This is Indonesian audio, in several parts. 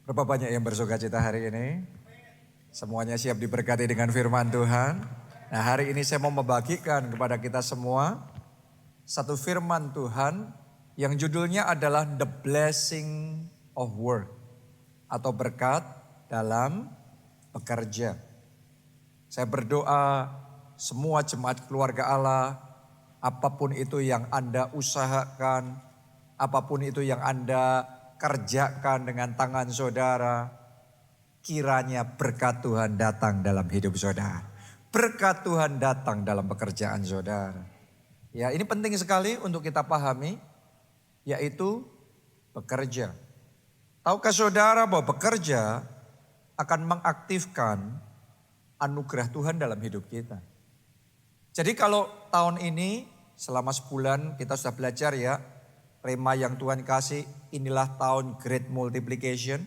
Berapa banyak yang bersukacita hari ini? Semuanya siap diberkati dengan firman Tuhan. Nah, hari ini saya mau membagikan kepada kita semua satu firman Tuhan yang judulnya adalah The Blessing of Work atau berkat dalam bekerja. Saya berdoa semua jemaat keluarga Allah, apapun itu yang Anda usahakan, apapun itu yang Anda kerjakan dengan tangan saudara, kiranya berkat Tuhan datang dalam hidup saudara. Berkat Tuhan datang dalam pekerjaan saudara. Ya, ini penting sekali untuk kita pahami, yaitu bekerja. Tahukah saudara bahwa bekerja akan mengaktifkan anugerah Tuhan dalam hidup kita. Jadi kalau tahun ini selama sebulan kita sudah belajar ya, tema yang Tuhan kasih, inilah tahun Great Multiplication.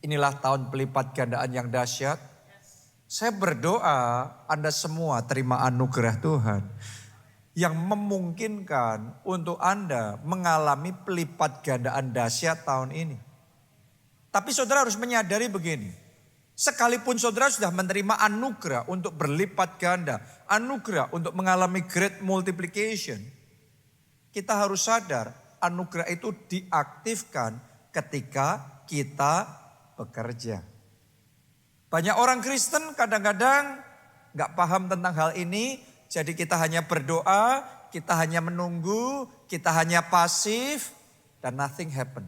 Inilah tahun pelipat gandaan yang dahsyat. Saya berdoa Anda semua terima anugerah Tuhan yang memungkinkan untuk Anda mengalami pelipat gandaan dahsyat tahun ini. Tapi saudara harus menyadari begini, sekalipun saudara sudah menerima anugerah untuk berlipat ganda, anugerah untuk mengalami Great Multiplication, kita harus sadar anugerah itu diaktifkan ketika kita bekerja. Banyak orang Kristen kadang-kadang gak paham tentang hal ini. Jadi kita hanya berdoa, kita hanya menunggu, kita hanya pasif dan nothing happen.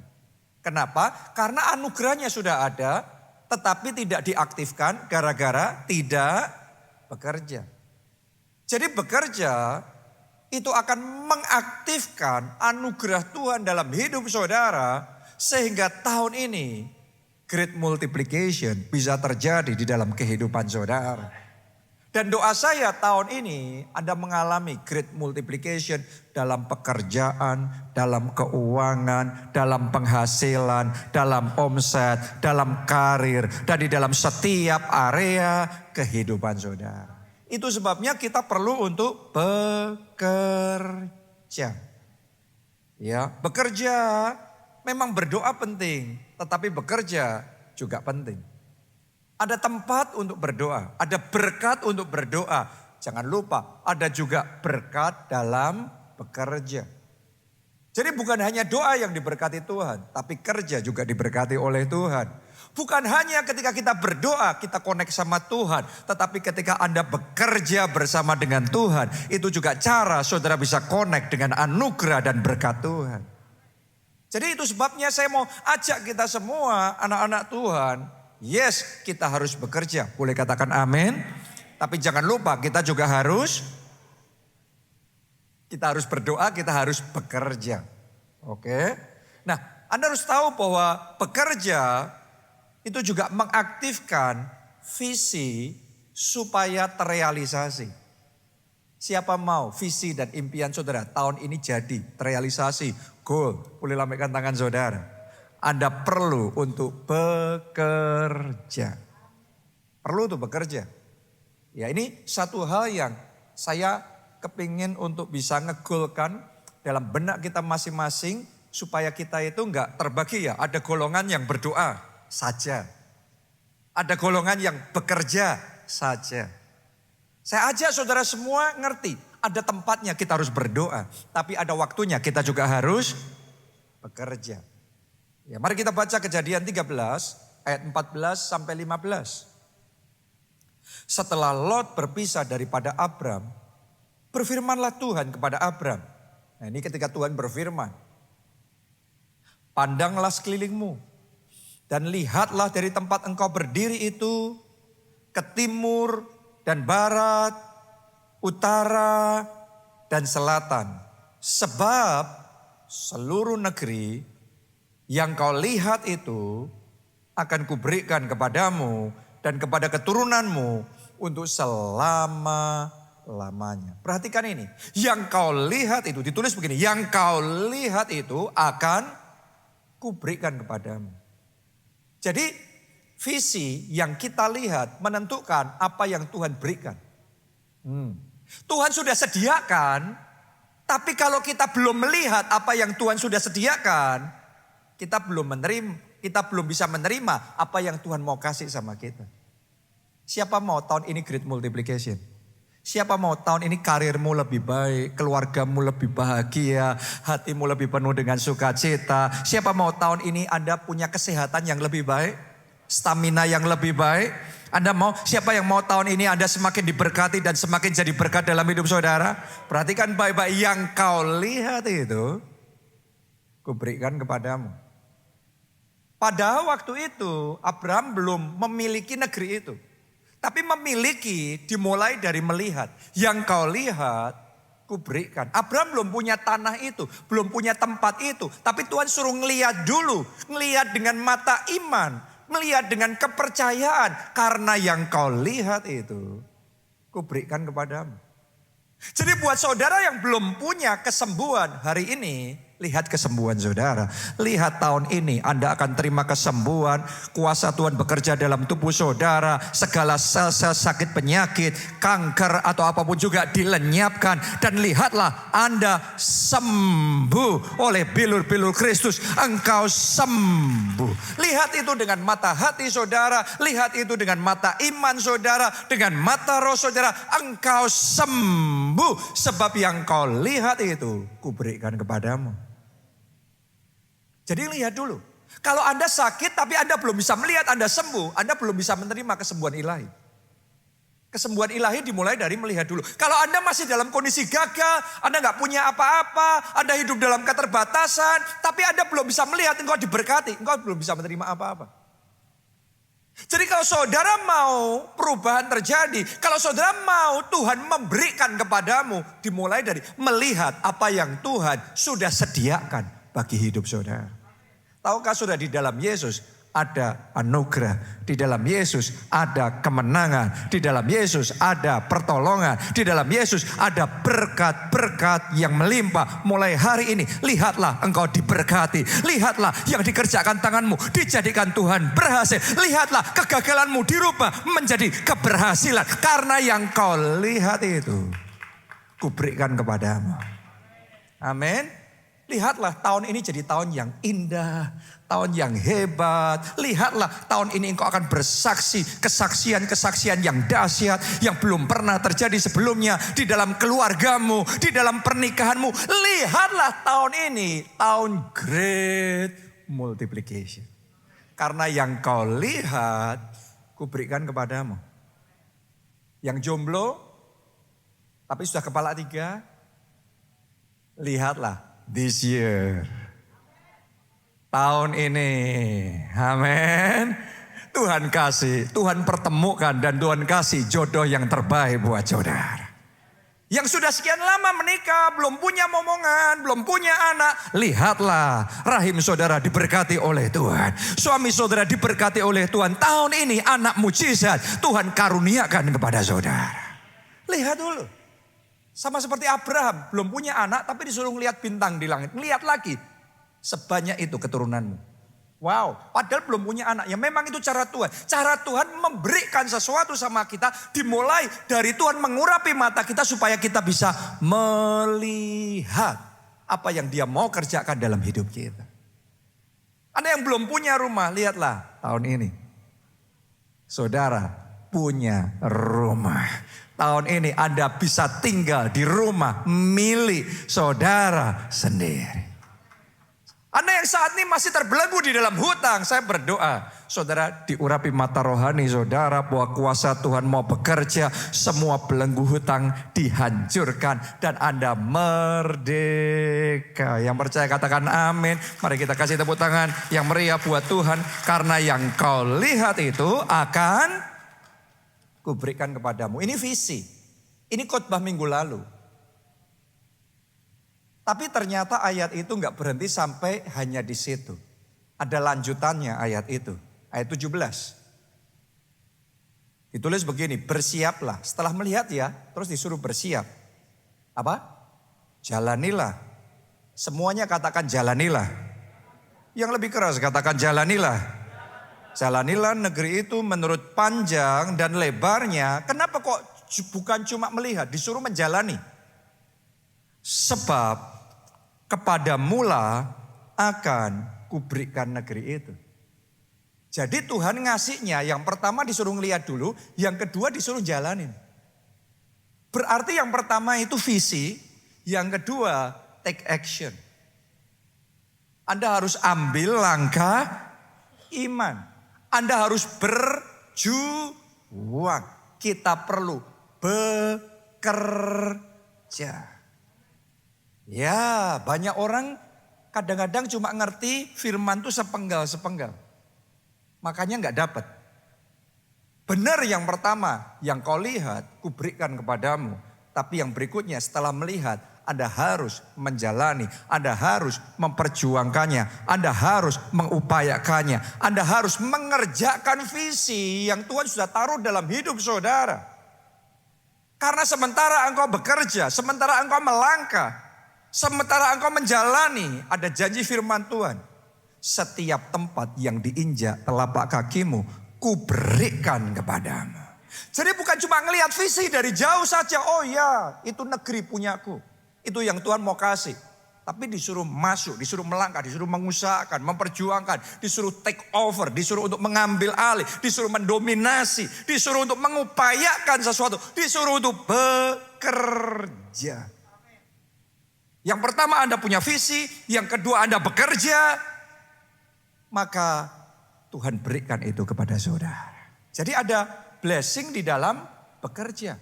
Kenapa? Karena anugerahnya sudah ada tetapi tidak diaktifkan gara-gara tidak bekerja. Jadi bekerja itu akan mengaktifkan anugerah Tuhan dalam hidup saudara sehingga tahun ini Great Multiplication bisa terjadi di dalam kehidupan saudara. Dan doa saya tahun ini Anda mengalami Great Multiplication dalam pekerjaan, dalam keuangan, dalam penghasilan, dalam omset, dalam karir, dan di dalam setiap area kehidupan saudara. Itu sebabnya kita perlu untuk bekerja. Ya, bekerja memang berdoa penting, tetapi bekerja juga penting. Ada tempat untuk berdoa, ada berkat untuk berdoa. Jangan lupa, ada juga berkat dalam bekerja. Jadi bukan hanya doa yang diberkati Tuhan, tapi kerja juga diberkati oleh Tuhan. Bukan hanya ketika kita berdoa, kita connect sama Tuhan. Tetapi ketika Anda bekerja bersama dengan Tuhan, itu juga cara saudara bisa connect dengan anugerah dan berkat Tuhan. Jadi itu sebabnya saya mau ajak kita semua anak-anak Tuhan. Yes, kita harus bekerja. Boleh katakan amin. Tapi jangan lupa kita juga harus berdoa, kita harus bekerja. Oke. Nah, Anda harus tahu bahwa bekerja itu juga mengaktifkan visi supaya terrealisasi. Siapa mau visi dan impian saudara tahun ini jadi terrealisasi, goal, boleh lambaikan tangan saudara. Anda perlu untuk bekerja. Perlu untuk bekerja. Ya, ini satu hal yang saya kepingin untuk bisa ngegolkan dalam benak kita masing-masing supaya kita itu enggak terbagi ya. Ada golongan yang berdoa saja. Ada golongan yang bekerja saja. Saya ajak saudara semua ngerti, ada tempatnya kita harus berdoa, tapi ada waktunya kita juga harus bekerja. Ya, mari kita baca Kejadian 13 ayat 14 sampai 15. Setelah Lot berpisah daripada Abram, berfirmanlah Tuhan kepada Abram. Nah, ini ketika Tuhan berfirman, pandanglah sekelilingmu dan lihatlah dari tempat engkau berdiri itu ke timur dan barat, utara dan selatan. Sebab seluruh negeri yang kau lihat itu akan kuberikan kepadamu dan kepada keturunanmu untuk selama-lamanya. Perhatikan ini, yang kau lihat itu, ditulis begini, yang kau lihat itu akan kuberikan kepadamu. Jadi visi yang kita lihat menentukan apa yang Tuhan berikan. Tuhan sudah sediakan, tapi kalau kita belum melihat apa yang Tuhan sudah sediakan, kita belum kita belum bisa menerima apa yang Tuhan mau kasih sama kita. Siapa mau tahun ini great multiplication? Siapa mau tahun ini karirmu lebih baik, keluargamu lebih bahagia, hatimu lebih penuh dengan sukacita. Siapa mau tahun ini Anda punya kesehatan yang lebih baik, stamina yang lebih baik. Anda mau, siapa yang mau tahun ini Anda semakin diberkati dan semakin jadi berkat dalam hidup saudara? Perhatikan baik-baik, yang kau lihat itu, kuberikan kepadamu. Pada waktu itu Abraham belum memiliki negeri itu. Tapi memiliki dimulai dari melihat. Yang kau lihat, kuberikan. Abraham belum punya tanah itu, belum punya tempat itu. Tapi Tuhan suruh ngelihat dulu. Ngelihat dengan mata iman. Melihat dengan kepercayaan. Karena yang kau lihat itu, kuberikan kepadamu. Jadi buat saudara yang belum punya kesembuhan hari ini, lihat kesembuhan saudara. Lihat tahun ini Anda akan terima kesembuhan. Kuasa Tuhan bekerja dalam tubuh saudara. Segala sel-sel sakit penyakit, kanker atau apapun juga dilenyapkan. Dan lihatlah Anda sembuh oleh bilur-bilur Kristus. Engkau sembuh. Lihat itu dengan mata hati saudara. Lihat itu dengan mata iman saudara. Dengan mata roh saudara. Engkau sembuh. Sebab yang kau lihat itu kuberikan kepadamu. Jadi lihat dulu. Kalau Anda sakit tapi Anda belum bisa melihat Anda sembuh, Anda belum bisa menerima kesembuhan ilahi. Kesembuhan ilahi dimulai dari melihat dulu. Kalau Anda masih dalam kondisi gagal, Anda gak punya apa-apa, Anda hidup dalam keterbatasan, tapi Anda belum bisa melihat engkau diberkati, engkau belum bisa menerima apa-apa. Jadi kalau saudara mau perubahan terjadi, kalau saudara mau Tuhan memberikan kepadamu, dimulai dari melihat apa yang Tuhan sudah sediakan bagi hidup saudara. Tahukah saudara, di dalam Yesus ada anugerah. Di dalam Yesus ada kemenangan. Di dalam Yesus ada pertolongan. Di dalam Yesus ada berkat-berkat yang melimpah. Mulai hari ini lihatlah engkau diberkati. Lihatlah yang dikerjakan tanganmu dijadikan Tuhan berhasil. Lihatlah kegagalanmu dirubah menjadi keberhasilan. Karena yang kau lihat itu kuberikan kepadamu. Amin. Lihatlah tahun ini jadi tahun yang indah, tahun yang hebat. Lihatlah tahun ini engkau akan bersaksi kesaksian-kesaksian yang dahsyat yang belum pernah terjadi sebelumnya di dalam keluargamu, di dalam pernikahanmu. Lihatlah tahun ini tahun great multiplication. Karena yang kau lihat kuberikan kepadamu. Yang jomblo tapi sudah kepala 3, lihatlah. This year, tahun ini, amin. Tuhan kasih, Tuhan pertemukan dan Tuhan kasih jodoh yang terbaik buat saudara. Yang sudah sekian lama menikah, belum punya momongan, belum punya anak. Lihatlah rahim saudara diberkati oleh Tuhan. Suami saudara diberkati oleh Tuhan. Tahun ini anak mujizat Tuhan karuniakan kepada saudara. Lihat dulu. Sama seperti Abraham, belum punya anak tapi disuruh ngelihat bintang di langit. Lihat lagi, sebanyak itu keturunanmu. Wow, padahal belum punya anak. Ya memang itu cara Tuhan. Cara Tuhan memberikan sesuatu sama kita dimulai dari Tuhan mengurapi mata kita supaya kita bisa melihat apa yang Dia mau kerjakan dalam hidup kita. Anda yang belum punya rumah, lihatlah tahun ini. Saudara punya rumah. Tahun ini Anda bisa tinggal di rumah milik saudara sendiri. Anda yang saat ini masih terbelenggu di dalam hutang, saya berdoa. Saudara diurapi mata rohani saudara bahwa kuasa Tuhan mau bekerja. Semua belenggu hutang dihancurkan dan Anda merdeka. Yang percaya katakan amin. Mari kita kasih tepuk tangan yang meriah buat Tuhan. Karena yang kau lihat itu akan kuberikan kepadamu. Ini visi. Ini khotbah minggu lalu. Tapi ternyata ayat itu enggak berhenti sampai hanya di situ. Ada lanjutannya ayat itu. Ayat 17. Ditulis begini, bersiaplah. Setelah melihat ya, terus disuruh bersiap. Apa? Jalanilah. Semuanya katakan jalanilah. Yang lebih keras katakan jalanilah. Jalanilah negeri itu menurut panjang dan lebarnya. Kenapa kok bukan cuma melihat, disuruh menjalani? Sebab kepada mula akan kuberikan negeri itu. Jadi Tuhan ngasihnya yang pertama disuruh ngeliat dulu, yang kedua disuruh jalanin. Berarti yang pertama itu visi, yang kedua take action. Anda harus ambil langkah iman. Anda harus berjuang. Kita perlu bekerja. Ya, banyak orang kadang-kadang cuma ngerti firman itu sepenggal-sepenggal. Makanya nggak dapat. Benar yang pertama, yang kau lihat, kuberikan kepadamu. Tapi yang berikutnya setelah melihat, Anda harus menjalani, Anda harus memperjuangkannya, Anda harus mengupayakannya, Anda harus mengerjakan visi yang Tuhan sudah taruh dalam hidup saudara. Karena sementara engkau bekerja, sementara engkau melangkah, sementara engkau menjalani, ada janji firman Tuhan. Setiap tempat yang diinjak telapak kakimu, kuberikan kepadamu. Jadi bukan cuma ngelihat visi dari jauh saja. Oh ya, itu negeri punyaku. Itu yang Tuhan mau kasih. Tapi disuruh masuk, disuruh melangkah, disuruh mengusahakan, memperjuangkan. Disuruh take over, disuruh untuk mengambil alih. Disuruh mendominasi, disuruh untuk mengupayakan sesuatu. Disuruh untuk bekerja. Yang pertama Anda punya visi, yang kedua Anda bekerja. Maka Tuhan berikan itu kepada saudara. Jadi ada blessing di dalam bekerja.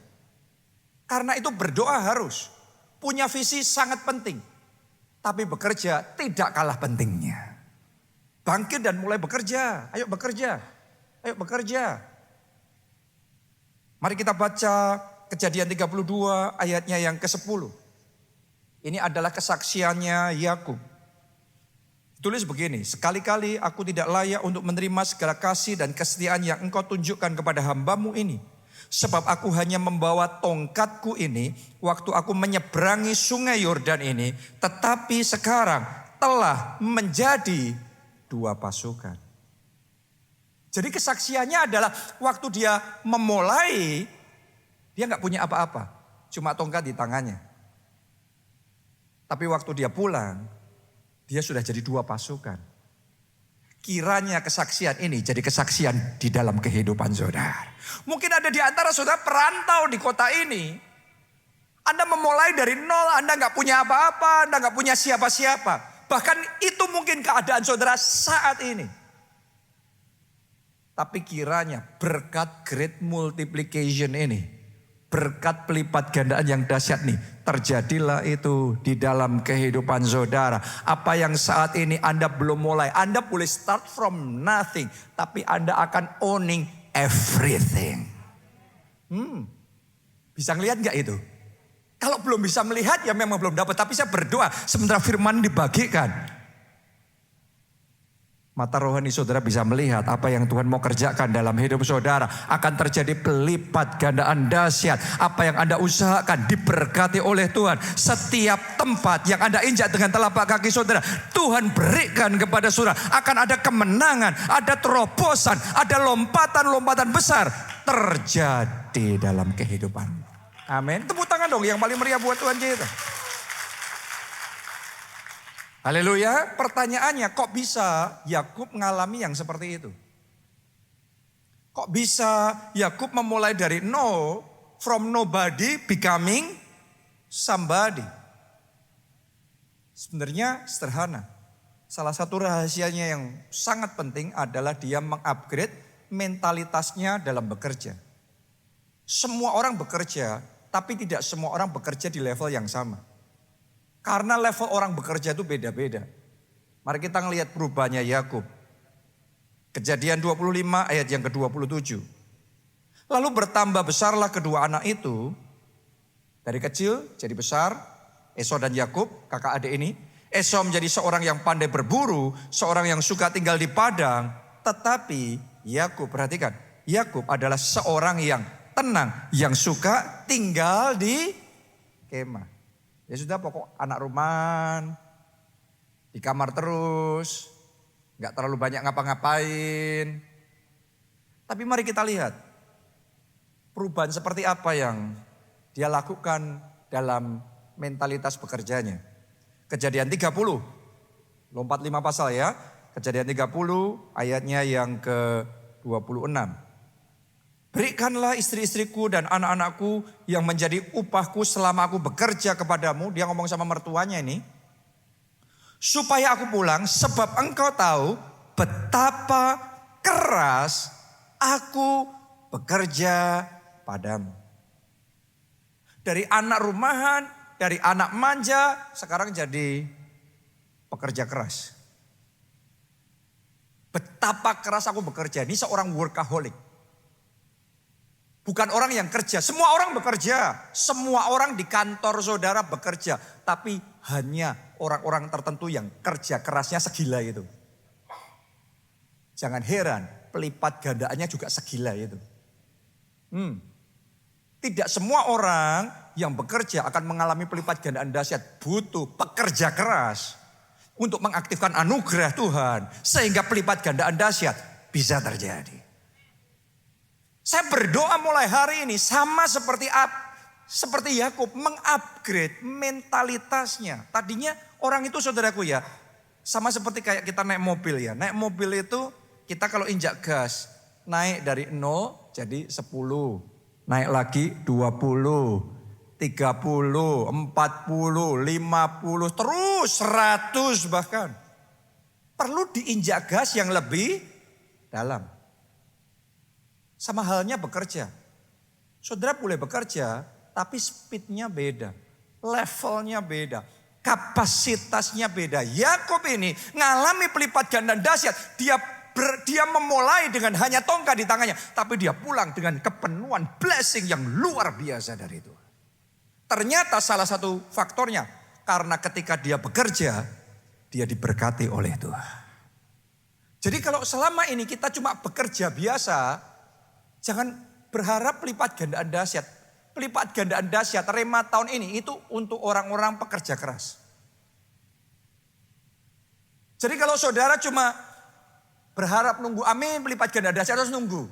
Karena itu berdoa harus. Punya visi sangat penting. Tapi bekerja tidak kalah pentingnya. Bangkit dan mulai bekerja. Ayo bekerja. Ayo bekerja. Mari kita baca Kejadian 32 ayatnya yang ke-10. Ini adalah kesaksiannya Yakub. Tulis begini, sekali-kali aku tidak layak untuk menerima segala kasih dan kesetiaan yang engkau tunjukkan kepada hambamu ini. Sebab aku hanya membawa tongkatku ini waktu aku menyeberangi sungai Yordan ini. Tetapi sekarang telah menjadi 2 pasukan. Jadi kesaksiannya adalah waktu dia memulai, dia gak punya apa-apa. Cuma tongkat di tangannya. Tapi waktu dia pulang, dia sudah jadi 2 pasukan. Kiranya kesaksian ini jadi kesaksian di dalam kehidupan saudara. Mungkin ada di antara saudara perantau di kota ini. Anda memulai dari nol, Anda gak punya apa-apa, Anda gak punya siapa-siapa. Bahkan itu mungkin keadaan saudara saat ini. Tapi kiranya berkat great multiplication ini, berkat pelipat gandaan yang dahsyat nih, terjadilah itu di dalam kehidupan saudara. Apa yang saat ini Anda belum mulai, Anda boleh start from nothing, tapi Anda akan owning everything. Bisa ngelihat gak itu? Kalau belum bisa melihat ya memang belum dapat, tapi saya berdoa sementara firman dibagikan, mata rohani saudara bisa melihat apa yang Tuhan mau kerjakan dalam hidup saudara. Akan terjadi pelipat gandaan dahsyat. Apa yang Anda usahakan diberkati oleh Tuhan. Setiap tempat yang Anda injak dengan telapak kaki saudara, Tuhan berikan kepada saudara. Akan ada kemenangan, ada terobosan, ada lompatan-lompatan besar terjadi dalam kehidupan. Amin. Tepuk tangan dong yang paling meriah buat Tuhan kita. Haleluya. Pertanyaannya, kok bisa Yakub mengalami yang seperti itu? Kok bisa Yakub memulai dari no, from nobody becoming somebody? Sebenarnya sederhana. Salah satu rahasianya yang sangat penting adalah dia mengupgrade mentalitasnya dalam bekerja. Semua orang bekerja, tapi tidak semua orang bekerja di level yang sama. Karena level orang bekerja itu beda-beda. Mari kita ngelihat perubahannya Yakub. Kejadian 25 ayat yang ke-27. Lalu bertambah besarlah kedua anak itu. Dari kecil jadi besar. Esau dan Yakub, kakak adik ini. Esau menjadi seorang yang pandai berburu. Seorang yang suka tinggal di padang. Tetapi Yakub, perhatikan. Yakub adalah seorang yang tenang. Yang suka tinggal di kemah. Ya sudah, pokok anak rumahan, di kamar terus, gak terlalu banyak ngapa-ngapain. Tapi mari kita lihat perubahan seperti apa yang dia lakukan dalam mentalitas bekerjanya. Kejadian 30, lompat 5 pasal ya. Kejadian 30 ayatnya yang ke-26. Berikanlah istri-istriku dan anak-anakku yang menjadi upahku selama aku bekerja kepadamu. Dia ngomong sama mertuanya ini. Supaya aku pulang sebab engkau tahu betapa keras aku bekerja padamu. Dari anak rumahan, dari anak manja, sekarang jadi pekerja keras. Betapa keras aku bekerja. Ini seorang workaholic. Bukan orang yang kerja. Semua orang bekerja. Semua orang di kantor saudara bekerja. Tapi hanya orang-orang tertentu yang kerja kerasnya segila itu. Jangan heran, pelipat gandaannya juga segila itu. Tidak semua orang yang bekerja akan mengalami pelipat gandaan dahsyat. Butuh pekerja keras untuk mengaktifkan anugerah Tuhan. Sehingga pelipat gandaan dahsyat bisa terjadi. Saya berdoa mulai hari ini sama seperti Yakub, mengupgrade mentalitasnya. Tadinya orang itu saudaraku ya, sama seperti kayak kita naik mobil ya. Naik mobil itu kita kalau injak gas, naik dari 0 jadi 10. Naik lagi 20, 30, 40, 50, terus 100 bahkan. Perlu diinjak gas yang lebih dalam. Sama halnya bekerja. Saudara boleh bekerja, tapi speednya beda. Levelnya beda. Kapasitasnya beda. Yakub ini ngalami pelipat ganda dahsyat. Dia memulai dengan hanya tongkat di tangannya. Tapi dia pulang dengan kepenuhan blessing yang luar biasa dari Tuhan. Ternyata salah satu faktornya. Karena ketika dia bekerja, dia diberkati oleh Tuhan. Jadi kalau selama ini kita cuma bekerja biasa, jangan berharap pelipat gandaan dahsyat. Pelipat gandaan dahsyat Rema tahun ini itu untuk orang-orang pekerja keras. Jadi kalau saudara cuma berharap nunggu amin pelipat gandaan dahsyat harus nunggu.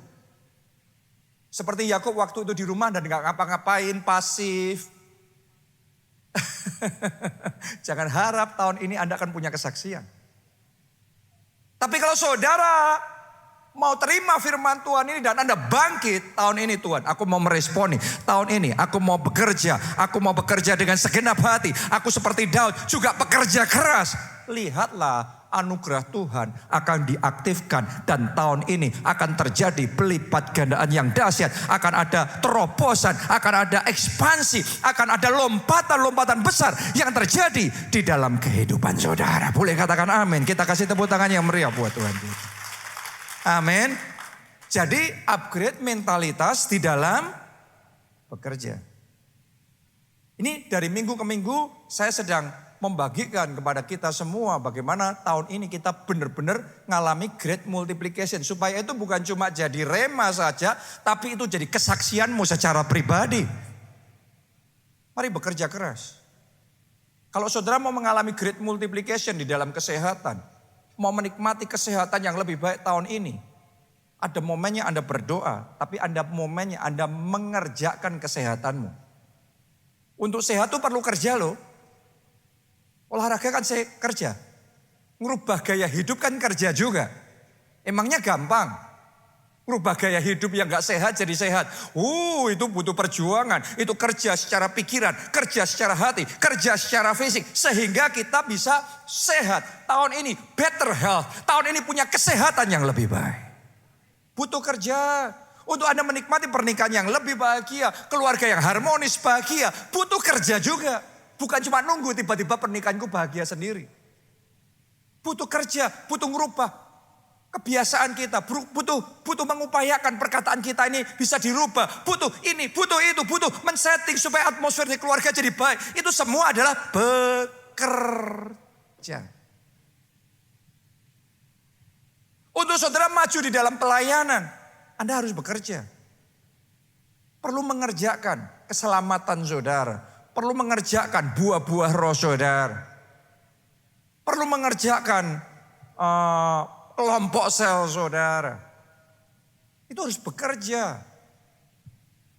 Seperti Yakub waktu itu di rumah dan gak ngapa-ngapain, pasif. Jangan harap tahun ini Anda akan punya kesaksian. Tapi kalau saudara mau terima firman Tuhan ini dan Anda bangkit tahun ini, Tuhan aku mau meresponi. Tahun ini aku mau bekerja. Aku mau bekerja dengan segenap hati. Aku seperti Daud juga pekerja keras. Lihatlah anugerah Tuhan akan diaktifkan. Dan tahun ini akan terjadi pelipat gandaan yang dahsyat. Akan ada terobosan, akan ada ekspansi, akan ada lompatan-lompatan besar yang terjadi di dalam kehidupan saudara. Boleh katakan amin. Kita kasih tepuk tangan yang meriah buat Tuhan kita. Amin. Jadi upgrade mentalitas di dalam bekerja. Ini dari minggu ke minggu saya sedang membagikan kepada kita semua bagaimana tahun ini kita benar-benar ngalami great multiplication. Supaya itu bukan cuma jadi rema saja, tapi itu jadi kesaksianmu secara pribadi. Mari bekerja keras. Kalau saudara mau mengalami great multiplication di dalam kesehatan, mau menikmati kesehatan yang lebih baik tahun ini. Ada momennya Anda berdoa, tapi ada momennya Anda mengerjakan kesehatanmu. Untuk sehat itu perlu kerja loh. Olahraga kan saya kerja. Ngerubah gaya hidup kan kerja juga. Emangnya gampang? Ngerubah gaya hidup yang gak sehat jadi sehat. Itu butuh perjuangan. Itu kerja secara pikiran, kerja secara hati, kerja secara fisik. Sehingga kita bisa sehat. Tahun ini better health. Tahun ini punya kesehatan yang lebih baik. Butuh kerja. Untuk Anda menikmati pernikahan yang lebih bahagia. Keluarga yang harmonis, bahagia. Butuh kerja juga. Bukan cuma nunggu tiba-tiba pernikahanku bahagia sendiri. Butuh kerja, butuh ngerubah kebiasaan kita, butuh mengupayakan perkataan kita ini bisa dirubah. Butuh ini, butuh itu, butuh men-setting supaya atmosfer di keluarga jadi baik. Itu semua adalah bekerja. Untuk saudara maju di dalam pelayanan, Anda harus bekerja. Perlu mengerjakan keselamatan saudara. Perlu mengerjakan buah-buah roh saudara. Perlu mengerjakan kelompok sel saudara. Itu harus bekerja.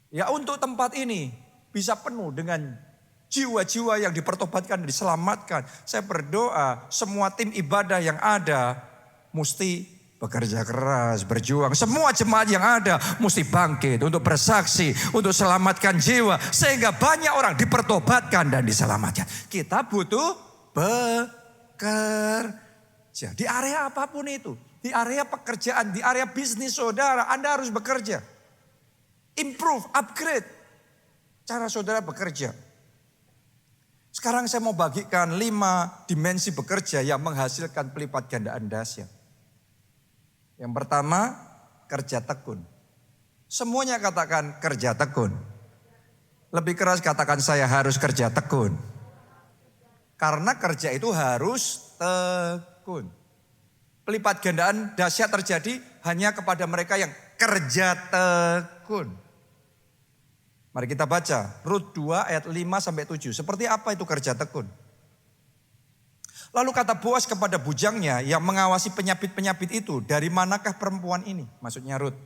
Ya untuk tempat ini bisa penuh dengan jiwa-jiwa yang dipertobatkan dan diselamatkan. Saya berdoa semua tim ibadah yang ada mesti bekerja keras, berjuang. Semua jemaat yang ada mesti bangkit untuk bersaksi, untuk selamatkan jiwa. Sehingga banyak orang dipertobatkan dan diselamatkan. Kita butuh bekerja. Di area apapun itu. Di area pekerjaan, di area bisnis saudara, Anda harus bekerja. Improve, upgrade cara saudara bekerja. Sekarang saya mau bagikan 5 dimensi bekerja yang menghasilkan pelipat gandaan dahsyat. Yang pertama, kerja tekun. Semuanya katakan kerja tekun. Lebih keras katakan saya harus kerja tekun. Karena kerja itu harus tekun. Pelipat gandaan dahsyat terjadi hanya kepada mereka yang kerja tekun. Mari kita baca Rut 2 ayat 5 sampai 7. Seperti apa itu kerja tekun? Lalu kata Boas kepada bujangnya yang mengawasi penyapit-penyapit itu, dari manakah perempuan ini? Maksudnya Rut.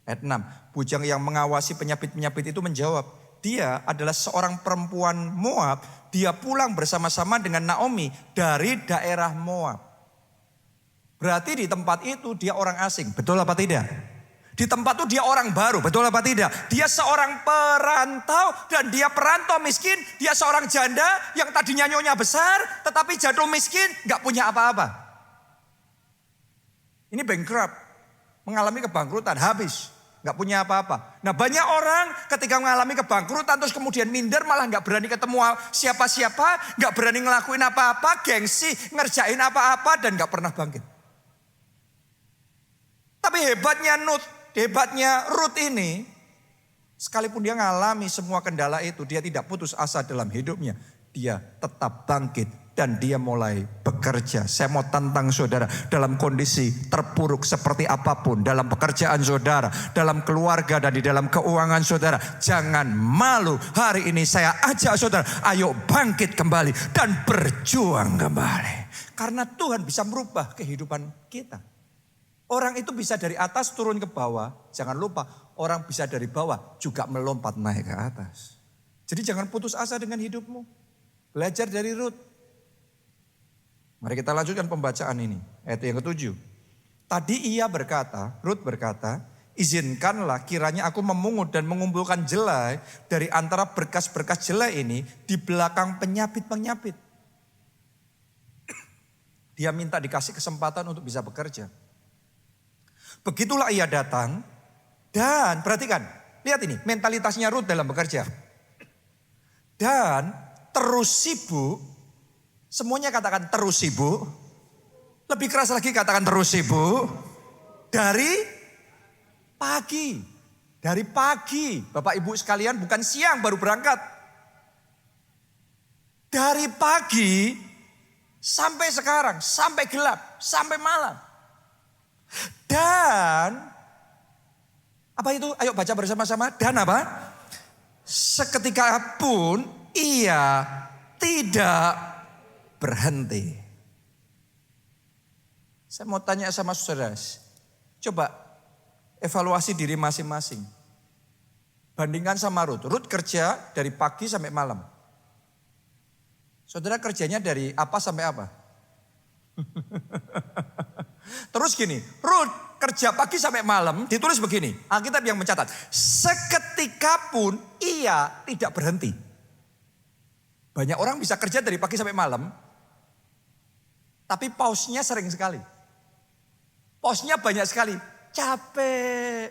Ayat 6, bujang yang mengawasi penyapit-penyapit itu menjawab, dia adalah seorang perempuan Moab, dia pulang bersama-sama dengan Naomi dari daerah Moab. Berarti di tempat itu dia orang asing, betul apa tidak? Di tempat itu dia orang baru, betul apa tidak? Dia seorang perantau dan dia perantau miskin. Dia seorang janda yang tadinya nyonya besar tetapi jatuh miskin, gak punya apa-apa. Ini bankrupt, mengalami kebangkrutan, habis, gak punya apa-apa. Nah banyak orang ketika mengalami kebangkrutan terus kemudian minder, malah gak berani ketemu siapa-siapa, gak berani ngelakuin apa-apa, gengsi, ngerjain apa-apa dan gak pernah bangkit. Tapi hebatnya Rut ini, sekalipun dia ngalami semua kendala itu, dia tidak putus asa dalam hidupnya. Dia tetap bangkit dan dia mulai bekerja. Saya mau tantang saudara, dalam kondisi terpuruk seperti apapun, dalam pekerjaan saudara, dalam keluarga dan di dalam keuangan saudara, jangan malu. Hari ini saya ajak saudara, ayo bangkit kembali dan berjuang kembali. Karena Tuhan bisa merubah kehidupan kita. Orang itu bisa dari atas turun ke bawah. Jangan lupa orang bisa dari bawah juga melompat naik ke atas. Jadi jangan putus asa dengan hidupmu. Belajar dari Rut. Mari kita lanjutkan pembacaan ini. Ayat yang ke-7. Tadi ia berkata, Rut berkata, izinkanlah kiranya aku memungut dan mengumpulkan jelai dari antara berkas-berkas jelai ini di belakang penyapit-penyapit. Dia minta dikasih kesempatan untuk bisa bekerja. Begitulah ia datang dan perhatikan, lihat ini mentalitasnya Rut dalam bekerja. Dan terus sibuk, semuanya katakan terus sibuk. Lebih keras lagi katakan terus sibuk. Dari pagi. Dari pagi, Bapak Ibu sekalian, bukan siang baru berangkat. Dari pagi sampai sekarang, sampai gelap, sampai malam. Dan apa itu? Ayo baca bersama-sama. Dan apa? Seketika pun ia tidak berhenti. Saya mau tanya sama saudara. Coba evaluasi diri masing-masing. Bandingkan sama Rut. Rut kerja dari pagi sampai malam. Saudara kerjanya dari apa sampai apa? Terus gini, Rut kerja pagi sampai malam, ditulis begini, Alkitab yang mencatat, seketika pun ia tidak berhenti. Banyak orang bisa kerja dari pagi sampai malam, tapi pausnya sering sekali. Pausnya banyak sekali, capek.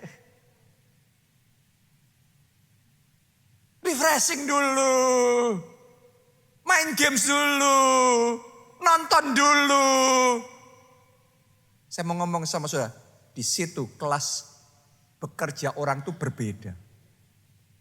Refreshing dulu, main games dulu, nonton dulu. Saya mau ngomong sama saudara, di situ kelas bekerja orang itu berbeda.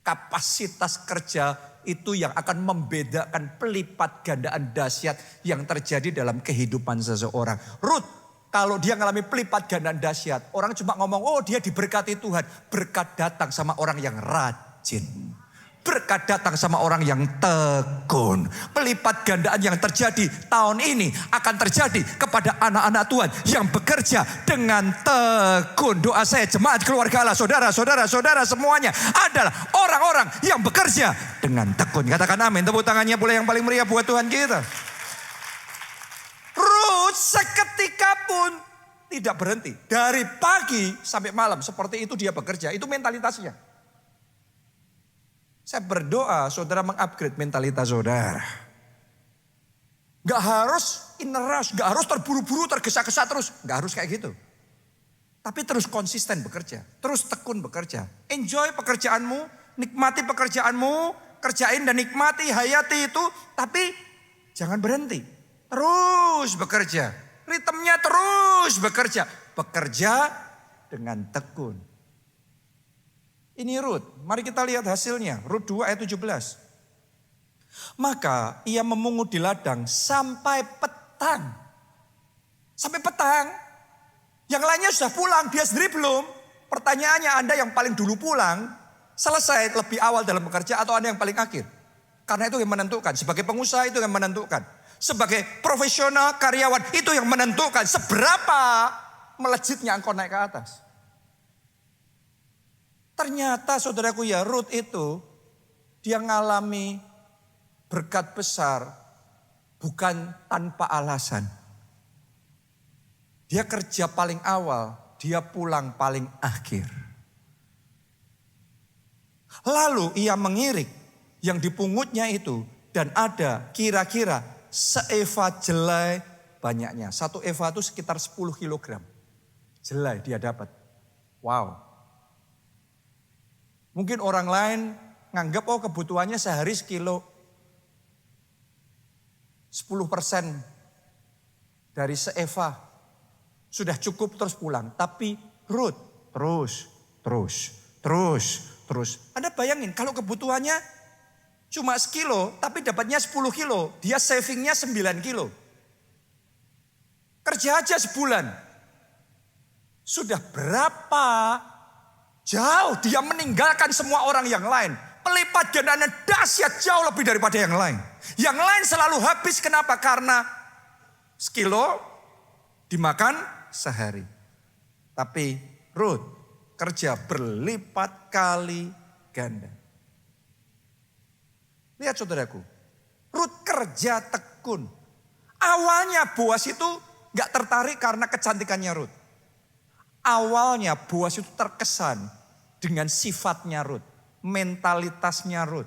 Kapasitas kerja itu yang akan membedakan pelipat gandaan dahsyat yang terjadi dalam kehidupan seseorang. Rut, kalau dia ngalami pelipat gandaan dahsyat, orang cuma ngomong, oh dia diberkati Tuhan. Berkat datang sama orang yang rajin. Berkat datang sama orang yang tekun. Pelipat gandaan yang terjadi tahun ini akan terjadi kepada anak-anak Tuhan yang bekerja dengan tekun. Doa saya jemaat keluarga Allah, saudara-saudara semuanya adalah orang-orang yang bekerja dengan tekun. Katakan amin, tepuk tangannya boleh yang paling meriah buat Tuhan kita. Rut seketika pun tidak berhenti. Dari pagi sampai malam seperti itu dia bekerja. Itu mentalitasnya. Saya berdoa saudara mengupgrade mentalitas saudara. Gak harus in a rush, gak harus terburu-buru, tergesa-gesa terus. Gak harus kayak gitu. Tapi terus konsisten bekerja, terus tekun bekerja. Enjoy pekerjaanmu, nikmati pekerjaanmu, kerjain dan nikmati, hayati itu. Tapi jangan berhenti, terus bekerja. Ritmenya terus bekerja. Bekerja dengan tekun. Ini Rut, mari kita lihat hasilnya. Rut 2 ayat 17. Maka ia memungut di ladang sampai petang. Sampai petang. Yang lainnya sudah pulang, dia sendiri belum. Pertanyaannya, Anda yang paling dulu pulang, selesai lebih awal dalam bekerja atau Anda yang paling akhir? Karena itu yang menentukan. Sebagai pengusaha itu yang menentukan. Sebagai profesional, karyawan itu yang menentukan. Seberapa melejitnya engkau naik ke atas. Ternyata saudaraku ya, Rut itu dia ngalami berkat besar bukan tanpa alasan. Dia kerja paling awal, dia pulang paling akhir. Lalu ia mengirik yang dipungutnya itu dan ada kira-kira seeva jelai banyaknya. 1 eva itu sekitar 10 kilogram. Jelai dia dapat. Wow. Mungkin orang lain nganggap kebutuhannya sehari sekilo. 10% dari seeva sudah cukup terus pulang. Tapi Rut terus. Anda bayangin kalau kebutuhannya cuma sekilo tapi dapatnya 10 kilo. Dia savingnya 9 kilo. Kerja aja sebulan. Sudah berapa jauh dia meninggalkan semua orang yang lain. Pelipat gandaannya dahsyat jauh lebih daripada yang lain. Yang lain selalu habis, kenapa? Karena sekilo dimakan sehari. Tapi Rut kerja berlipat kali ganda. Lihat saudaraku, Rut kerja tekun. Awalnya Boas itu gak tertarik karena kecantikannya Rut. Awalnya Boas itu terkesan dengan sifatnya Rut. Mentalitasnya Rut.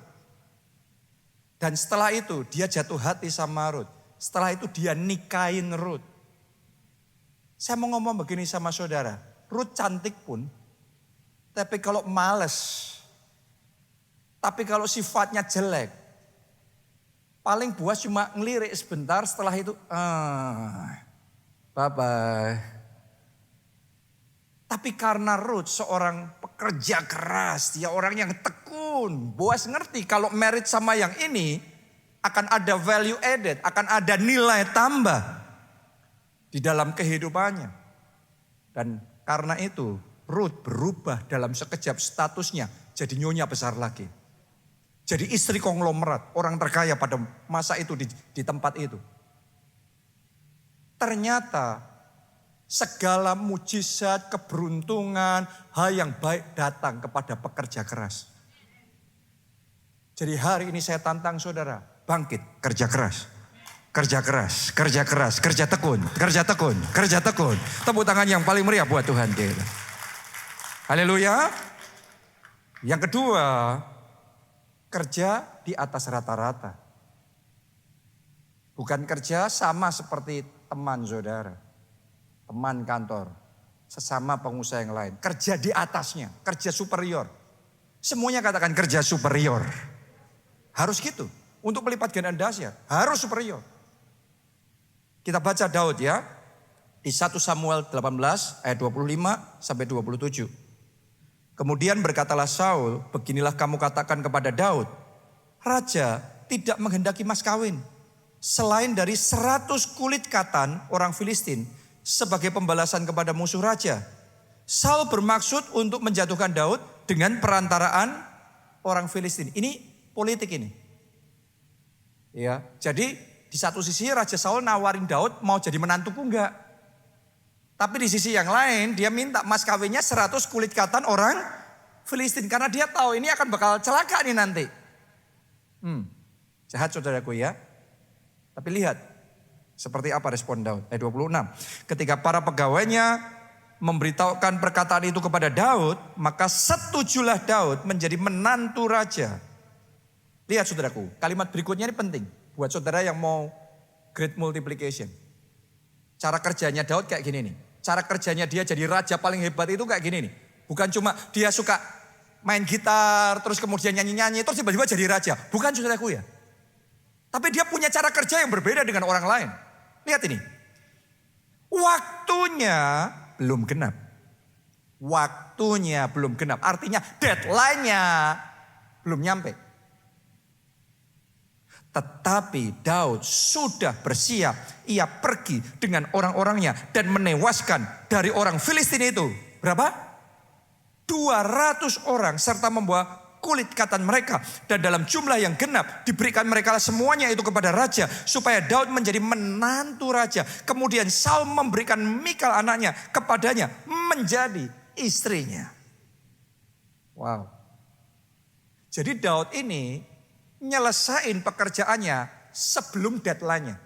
Dan setelah itu dia jatuh hati sama Rut. Setelah itu dia nikahin Rut. Saya mau ngomong begini sama saudara. Rut cantik pun. Tapi kalau males. Tapi kalau sifatnya jelek. Paling Boas cuma ngelirik sebentar, setelah itu bye-bye. Tapi karena Rut seorang pekerja keras, dia orang yang tekun. Boas ngerti kalau married sama yang ini akan ada value added, akan ada nilai tambah di dalam kehidupannya. Dan karena itu Rut berubah dalam sekejap statusnya jadi nyonya besar lagi. Jadi istri konglomerat, orang terkaya pada masa itu di tempat itu. Ternyata segala mujizat, keberuntungan, hal yang baik datang kepada pekerja keras. Jadi hari ini saya tantang saudara, bangkit, kerja keras. Kerja keras, kerja keras, kerja tekun, kerja tekun, kerja tekun. Tepuk tangan yang paling meriah buat Tuhan kita. Haleluya. Yang kedua, kerja di atas rata-rata. Bukan kerja sama seperti teman saudara. Teman kantor, sesama pengusaha yang lain. Kerja di atasnya, kerja superior. Semuanya katakan kerja superior. Harus gitu. Untuk melipat gandaan dahsyat, harus superior. Kita baca Daud ya. Di 1 Samuel 18 ayat 25 sampai 27. Kemudian berkatalah Saul, beginilah kamu katakan kepada Daud. Raja tidak menghendaki mas kawin. Selain dari 100 kulit katan orang Filistin. Sebagai pembalasan kepada musuh raja. Saul bermaksud untuk menjatuhkan Daud dengan perantaraan orang Filistin. Ini politik ini. Ya, jadi di satu sisi Raja Saul nawarin Daud mau jadi menantuku enggak. Tapi di sisi yang lain dia minta mas kawinnya 100 kulit katan orang Filistin. Karena dia tahu ini akan bakal celaka nih nanti. Jahat saudaraku ya. Tapi lihat. Seperti apa respon Daud? Ayat 26. Ketika para pegawainya memberitahukan perkataan itu kepada Daud, maka setujulah Daud menjadi menantu raja. Lihat saudaraku, kalimat berikutnya ini penting buat saudara yang mau great multiplication. Cara kerjanya Daud kayak gini nih. Cara kerjanya dia jadi raja paling hebat itu kayak gini nih. Bukan cuma dia suka main gitar, terus kemudian nyanyi-nyanyi, terus tiba-tiba jadi raja. Bukan saudaraku ya. Tapi dia punya cara kerja yang berbeda dengan orang lain. Lihat ini. Waktunya belum genap. Waktunya belum genap. Artinya deadline-nya belum nyampe. Tetapi Daud sudah bersiap. Ia pergi dengan orang-orangnya dan menewaskan dari orang Filistin itu. Berapa? 200 orang serta membawa kulit katan mereka. Dan dalam jumlah yang genap diberikan mereka semuanya itu kepada raja. Supaya Daud menjadi menantu raja. Kemudian Saul memberikan Mikal anaknya kepadanya menjadi istrinya. Wow. Jadi Daud ini nyelesain pekerjaannya sebelum deadline-nya.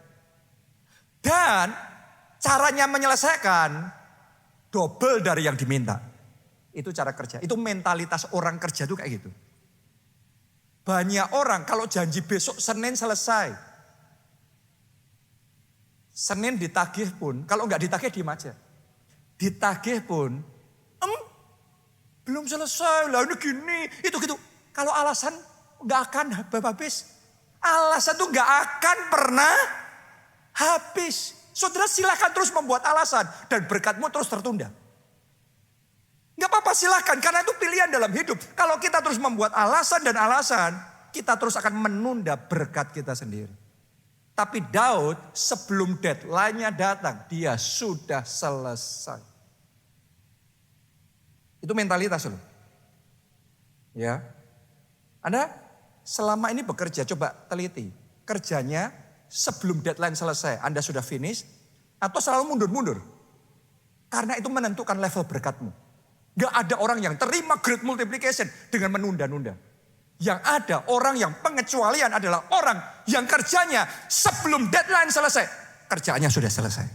Dan caranya menyelesaikan double dari yang diminta. Itu cara kerja. Itu mentalitas orang kerja itu kayak gitu. Banyak orang kalau janji besok Senin selesai. Senin ditagih pun, kalau nggak ditagih diem aja. Ditagih pun, belum selesai, lah ini gini, itu gitu. Kalau alasan nggak akan habis. Alasan tuh nggak akan pernah habis. Saudara silakan terus membuat alasan dan berkatmu terus tertunda. Gak apa-apa silahkan, karena itu pilihan dalam hidup. Kalau kita terus membuat alasan dan alasan, kita terus akan menunda berkat kita sendiri. Tapi Daud sebelum deadline-nya datang, dia sudah selesai. Itu mentalitas loh. Ya. Anda selama ini bekerja, coba teliti. Kerjanya sebelum deadline selesai, Anda sudah finish, atau selalu mundur-mundur. Karena itu menentukan level berkatmu. Gak ada orang yang terima great multiplication dengan menunda-nunda. Yang ada orang yang pengecualian adalah orang yang kerjanya sebelum deadline selesai. Kerjaannya sudah selesai.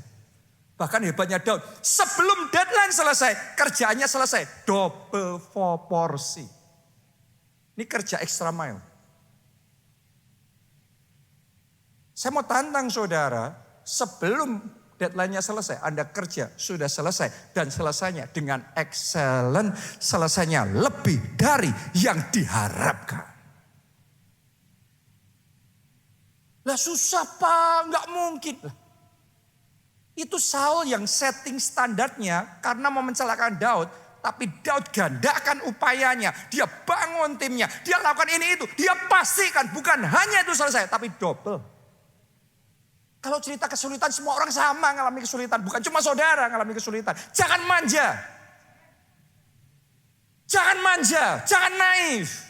Bahkan hebatnya Daud, sebelum deadline selesai, kerjaannya selesai. Double porsi. Ini kerja extra mile. Saya mau tantang saudara, sebelum deadline-nya selesai, Anda kerja sudah selesai dan selesainya dengan excellent, selesainya lebih dari yang diharapkan. Lah susah Pak, nggak mungkin. Itu Saul yang setting standarnya karena mau mencelakakan Daud, tapi Daud gandakan upayanya, dia bangun timnya, dia lakukan ini itu, dia pastikan bukan hanya itu selesai, tapi double. Kalau cerita kesulitan semua orang sama ngalami kesulitan. Bukan cuma saudara ngalami kesulitan. Jangan manja. Jangan manja. Jangan naif.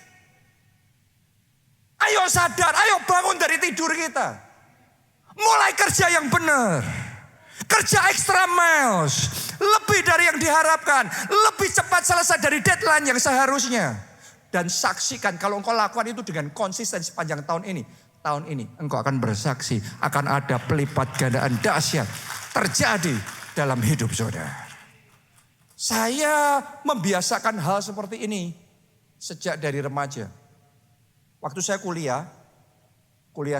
Ayo sadar. Ayo bangun dari tidur kita. Mulai kerja yang benar. Kerja extra miles. Lebih dari yang diharapkan. Lebih cepat selesai dari deadline yang seharusnya. Dan saksikan kalau engkau lakukan itu dengan konsisten sepanjang tahun ini. Tahun ini engkau akan bersaksi akan ada pelipat gandaan dahsyat terjadi dalam hidup saudara. Saya membiasakan hal seperti ini sejak dari remaja. Waktu saya kuliah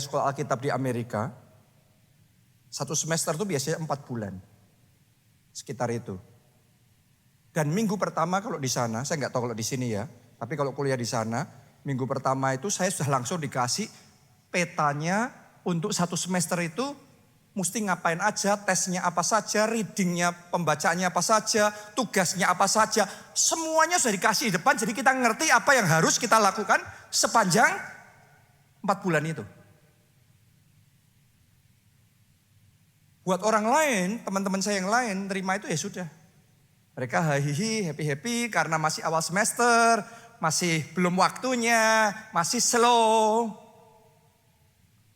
sekolah Alkitab di Amerika, satu semester itu biasanya 4 bulan. Sekitar itu. Dan minggu pertama kalau di sana, saya nggak tahu kalau di sini ya, tapi kalau kuliah di sana, minggu pertama itu saya sudah langsung dikasih petanya untuk satu semester itu mesti ngapain aja, tesnya apa saja, readingnya, pembacaannya apa saja, tugasnya apa saja. Semuanya sudah dikasih di depan, jadi kita ngerti apa yang harus kita lakukan sepanjang 4 bulan itu. Buat orang lain, teman-teman saya yang lain, terima itu ya sudah. Mereka happy karena masih awal semester, masih belum waktunya, masih slow.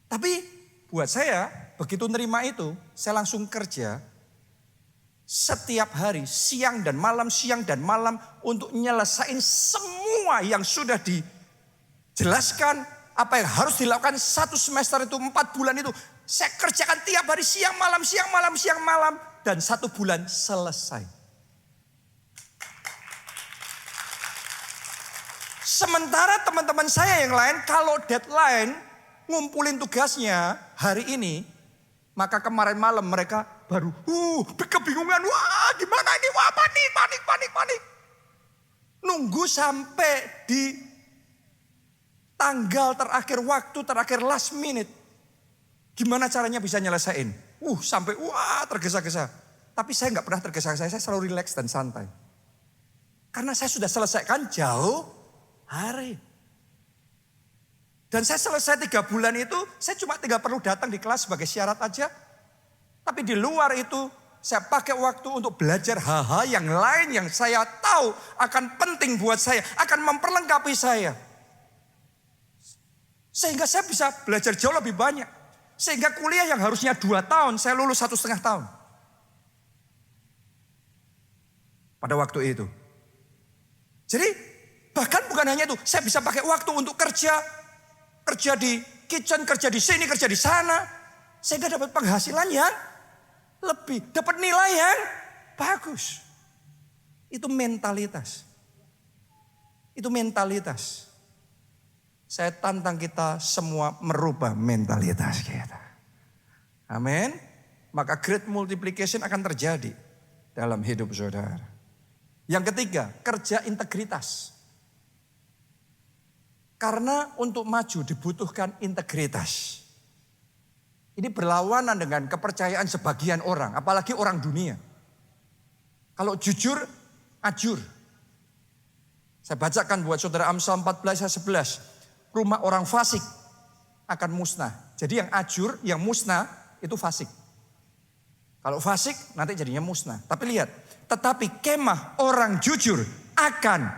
Tapi buat saya, begitu nerima itu, saya langsung kerja setiap hari, siang dan malam, untuk nyelesain semua yang sudah dijelaskan Apa yang harus dilakukan 1 semester itu, 4 bulan itu. Saya kerjakan tiap hari siang malam. Dan 1 bulan selesai. Sementara teman-teman saya yang lain kalau deadline ngumpulin tugasnya hari ini. Maka kemarin malam mereka baru kebingungan. Wah gimana ini, wah panik. Nunggu sampai di tanggal terakhir, waktu terakhir, last minute. Gimana caranya bisa nyelesain? Sampai tergesa-gesa. Tapi saya nggak pernah tergesa-gesa, saya selalu rileks dan santai. Karena saya sudah selesaikan jauh hari. Dan saya selesai 3 bulan itu, saya cuma tinggal perlu datang di kelas sebagai syarat aja. Tapi di luar itu, saya pakai waktu untuk belajar hal-hal yang lain yang saya tahu akan penting buat saya, akan memperlengkapi saya. Sehingga saya bisa belajar jauh lebih banyak. Sehingga kuliah yang harusnya 2 tahun, saya lulus 1,5 tahun. Pada waktu itu. Jadi bahkan bukan hanya itu, saya bisa pakai waktu untuk kerja di kitchen, kerja di sini, kerja di sana. Sehingga dapat penghasilan yang lebih, dapat nilai yang bagus. Itu mentalitas. Saya tantang kita semua merubah mentalitas kita. Amin. Maka great multiplication akan terjadi dalam hidup saudara. Yang ketiga, kerja integritas. Karena untuk maju dibutuhkan integritas. Ini berlawanan dengan kepercayaan sebagian orang, apalagi orang dunia. Kalau jujur, ajur. Saya bacakan buat saudara Amsal 14 ayat 11. Rumah orang fasik akan musnah. Jadi yang ajur, yang musnah itu fasik. Kalau fasik nanti jadinya musnah. Tapi lihat, tetapi kemah orang jujur akan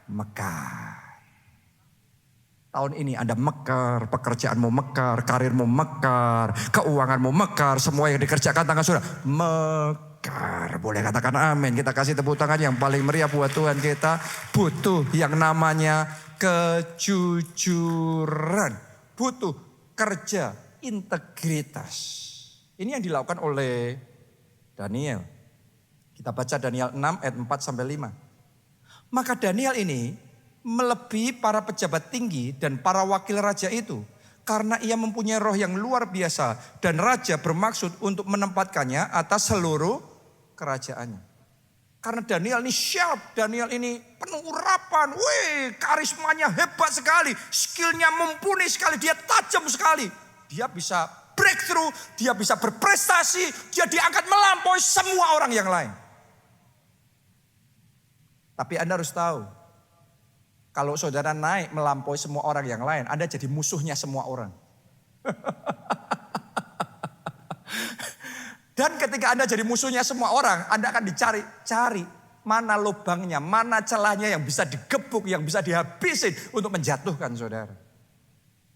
mekar. Tahun ini Anda mekar, pekerjaanmu mekar, karirmu mekar, keuanganmu mekar, semua yang dikerjakan tangan saudara mekar. Boleh katakan amin. Kita kasih tepuk tangan yang paling meriah buat Tuhan kita. Butuh yang namanya kejujuran. Butuh kerja integritas. Ini yang dilakukan oleh Daniel. Kita baca Daniel 6 ayat 4-5. Maka Daniel ini melebihi para pejabat tinggi dan para wakil raja itu. Karena ia mempunyai roh yang luar biasa. Dan raja bermaksud untuk menempatkannya atas seluruh kerajaannya. Karena Daniel ini sharp, Daniel ini penuh urapan. Karismanya hebat sekali, skillnya mumpuni sekali, dia tajam sekali. Dia bisa breakthrough, dia bisa berprestasi, dia diangkat melampaui semua orang yang lain. Tapi Anda harus tahu, kalau saudara naik melampaui semua orang yang lain, Anda jadi musuhnya semua orang. Dan ketika Anda jadi musuhnya semua orang, Anda akan dicari mana lubangnya, mana celahnya yang bisa digebuk, yang bisa dihabisin untuk menjatuhkan saudara.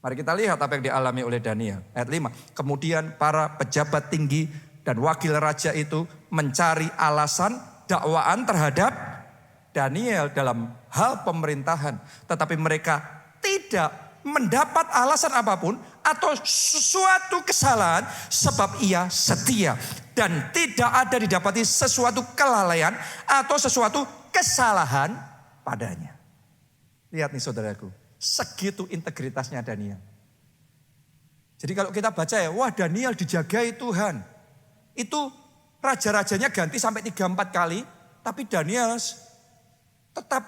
Mari kita lihat apa yang dialami oleh Daniel. Ayat 5, kemudian para pejabat tinggi dan wakil raja itu mencari alasan dakwaan terhadap Daniel dalam hal pemerintahan. Tetapi mereka tidak mendapat alasan apapun atau sesuatu kesalahan sebab ia setia. Dan tidak ada didapati sesuatu kelalaian atau sesuatu kesalahan padanya. Lihat nih saudaraku, segitu integritasnya Daniel. Jadi kalau kita baca ya, wah Daniel dijagai Tuhan. Itu raja-rajanya ganti sampai 3-4 kali, tapi Daniel tetap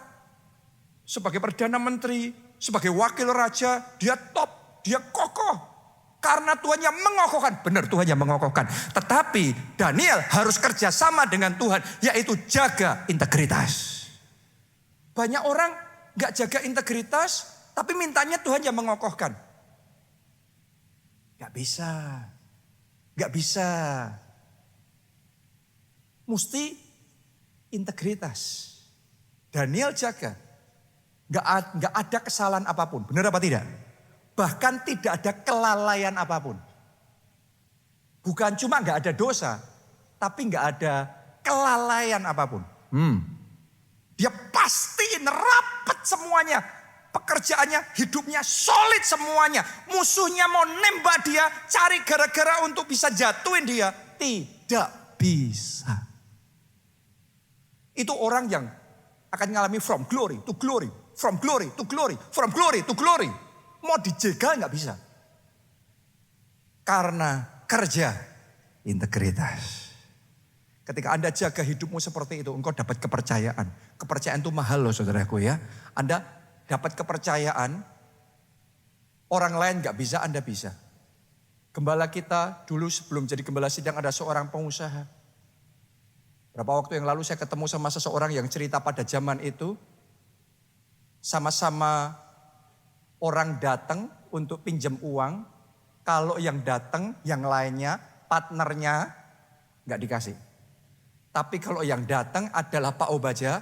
sebagai perdana menteri, sebagai wakil raja, dia top, dia kokoh. Karena Tuhan yang mengokohkan, benar Tuhan yang mengokohkan. Tetapi Daniel harus kerjasama dengan Tuhan, yaitu jaga integritas. Banyak orang gak jaga integritas, tapi mintanya Tuhan yang mengokohkan. Gak bisa. Mesti integritas. Daniel jaga. Gak ada kesalahan apapun, benar apa tidak? Bahkan tidak ada kelalaian apapun. Bukan cuma gak ada dosa, tapi gak ada kelalaian apapun. Dia pastiin rapat semuanya. pekerjaannya, hidupnya solid semuanya. Musuhnya mau nembak dia, cari gara-gara untuk bisa jatuhin dia. Tidak bisa. Itu orang yang akan mengalami from glory to glory. From glory to glory. From glory to glory. Mau dijegal nggak bisa. Karena kerja integritas. Ketika Anda jaga hidupmu seperti itu, engkau dapat kepercayaan. Kepercayaan itu mahal loh saudaraku ya. Anda dapat kepercayaan, orang lain gak bisa, Anda bisa. Gembala kita dulu sebelum jadi gembala sidang ada seorang pengusaha. Berapa waktu yang lalu saya ketemu sama seseorang yang cerita pada zaman itu. Sama-sama orang datang untuk pinjam uang. Kalau yang datang, yang lainnya, partnernya gak dikasih. Tapi kalau yang datang adalah Pak Obaja,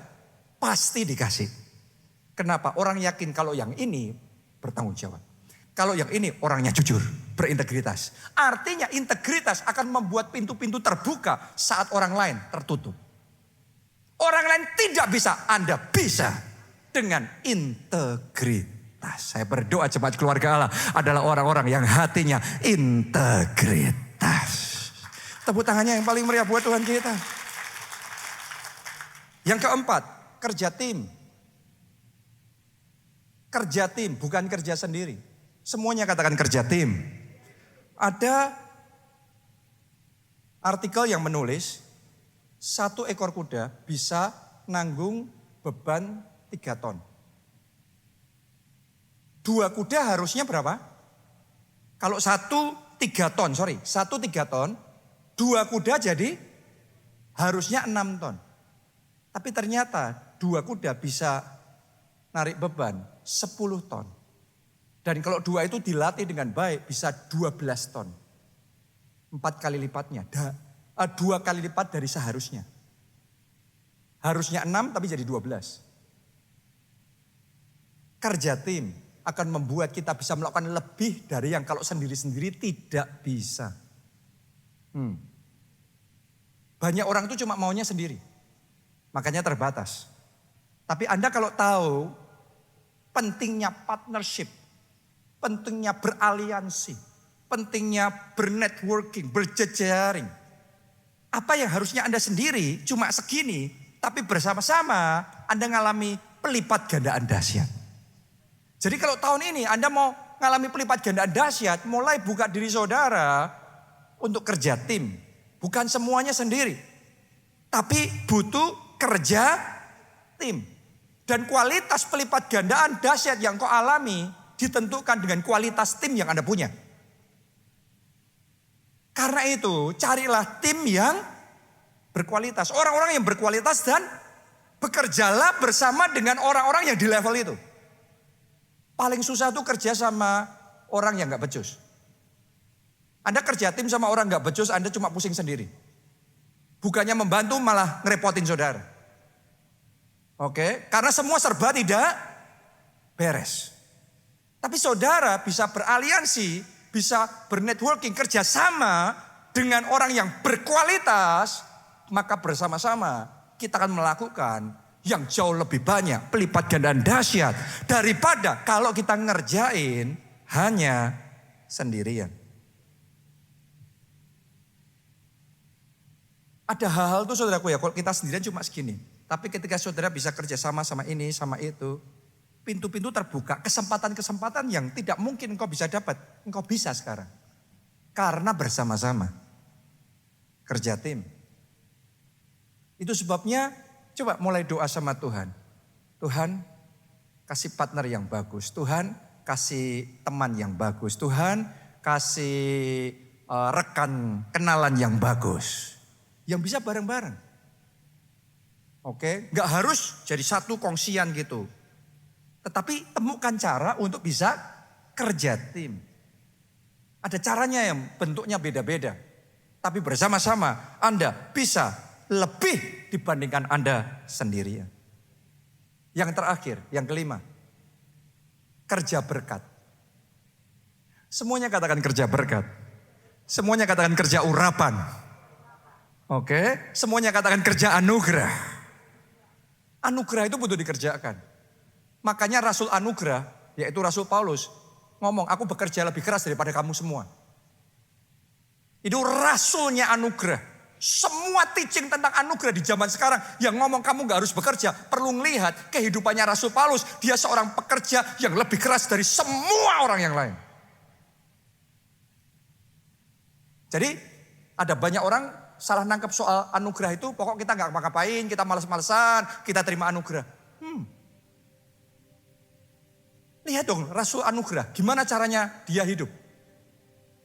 pasti dikasih. Kenapa? Orang yakin kalau yang ini bertanggung jawab. Kalau yang ini orangnya jujur, berintegritas. Artinya integritas akan membuat pintu-pintu terbuka saat orang lain tertutup. Orang lain tidak bisa, Anda bisa dengan integritas. Saya berdoa jemaat keluarga Allah adalah orang-orang yang hatinya integritas. Tepuk tangannya yang paling meriah buat Tuhan kita. Yang keempat, kerja tim. Kerja tim, bukan kerja sendiri. Semuanya katakan kerja tim. Ada artikel yang menulis, 1 ekor kuda bisa nanggung beban 3 ton. 2 kuda harusnya berapa? Kalau 1 3 ton, 1 3 ton, 2 kuda jadi harusnya 6 ton. Tapi ternyata 2 kuda bisa narik beban 10 ton. Dan kalau 2 itu dilatih dengan baik bisa 12 ton. 4 kali lipatnya. 2 kali lipat dari seharusnya. Harusnya 6 tapi jadi 12. Kerja tim akan membuat kita bisa melakukan lebih dari yang kalau sendiri-sendiri tidak bisa. Banyak orang itu cuma maunya sendiri. Makanya terbatas. Tapi Anda kalau tahu pentingnya partnership, pentingnya beraliansi, pentingnya bernetworking, berjejaring. Apa yang harusnya Anda sendiri cuma segini, tapi bersama-sama Anda ngalami pelipat gandaan dahsyat. Jadi kalau tahun ini Anda mau ngalami pelipat gandaan dahsyat, mulai buka diri saudara untuk kerja tim. Bukan semuanya sendiri, tapi butuh kerja tim. Dan kualitas pelipat gandaan dahsyat yang kau alami ditentukan dengan kualitas tim yang Anda punya. Karena itu carilah tim yang berkualitas. Orang-orang yang berkualitas dan bekerjalah bersama dengan orang-orang yang di level itu. Paling susah tuh kerja sama orang yang gak becus. Anda kerja tim sama orang gak becus, Anda cuma pusing sendiri. Bukannya membantu malah ngerepotin saudara. Oke, karena semua serba tidak beres. Tapi saudara bisa beraliansi, bisa bernetworking, kerjasama dengan orang yang berkualitas, maka bersama-sama kita akan melakukan yang jauh lebih banyak pelipat gandaan dahsyat daripada kalau kita ngerjain hanya sendirian. Ada hal-hal tuh saudaraku ya, kalau kita sendirian cuma segini. Tapi ketika saudara bisa kerja sama ini, sama itu. Pintu-pintu terbuka, kesempatan-kesempatan yang tidak mungkin engkau bisa dapat. Engkau bisa sekarang. Karena bersama-sama. Kerja tim. Itu sebabnya coba mulai doa sama Tuhan. Tuhan kasih partner yang bagus. Tuhan kasih teman yang bagus. Tuhan kasih rekan kenalan yang bagus. Yang bisa bareng-bareng. Oke, gak harus jadi satu kongsian gitu. Tetapi temukan cara untuk bisa kerja tim. Ada caranya yang bentuknya beda-beda. Tapi bersama-sama Anda bisa lebih dibandingkan Anda sendirian. Yang terakhir, yang kelima. Kerja berkat. Semuanya katakan kerja berkat. Semuanya katakan kerja urapan. Oke, semuanya katakan kerja anugerah. Anugerah itu butuh dikerjakan. Makanya Rasul Anugerah, yaitu Rasul Paulus, ngomong, aku bekerja lebih keras daripada kamu semua. Itu rasulnya anugerah. Semua teaching tentang anugerah di zaman sekarang yang ngomong kamu gak harus bekerja. Perlu melihat kehidupannya Rasul Paulus. Dia seorang pekerja yang lebih keras dari semua orang yang lain. Jadi ada banyak orang salah nangkep soal anugerah itu. Pokok kita gak ngapain, kita males-malesan, kita terima anugerah. Lihat dong Rasul Anugerah, gimana caranya dia hidup.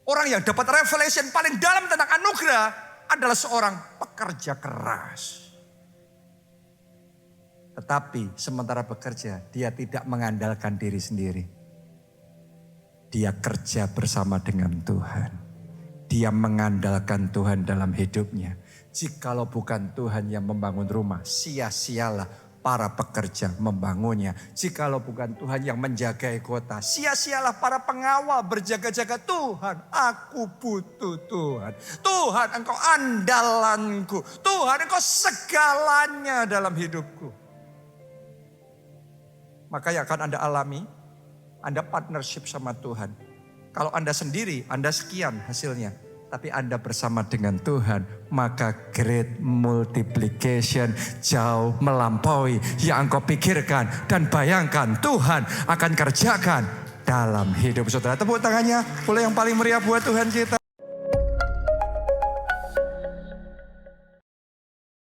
Orang yang dapat revelation paling dalam tentang anugerah adalah seorang pekerja keras. Tetapi sementara bekerja, dia tidak mengandalkan diri sendiri. Dia kerja bersama dengan Tuhan. Dia mengandalkan Tuhan dalam hidupnya. Jikalau bukan Tuhan yang membangun rumah, sia-sialah para pekerja membangunnya. Jikalau bukan Tuhan yang menjagai kota, sia-sialah para pengawal berjaga-jaga. Tuhan, aku butuh Tuhan. Tuhan, Engkau andalanku. Tuhan, Engkau segalanya dalam hidupku. Maka yang akan Anda alami, Anda partnership sama Tuhan. Kalau Anda sendiri, Anda sekian hasilnya. Tapi Anda bersama dengan Tuhan, maka great multiplication jauh melampaui yang engkau pikirkan dan bayangkan Tuhan akan kerjakan dalam hidup saudara. Tepuk tangannya, boleh yang paling meriah buat Tuhan kita.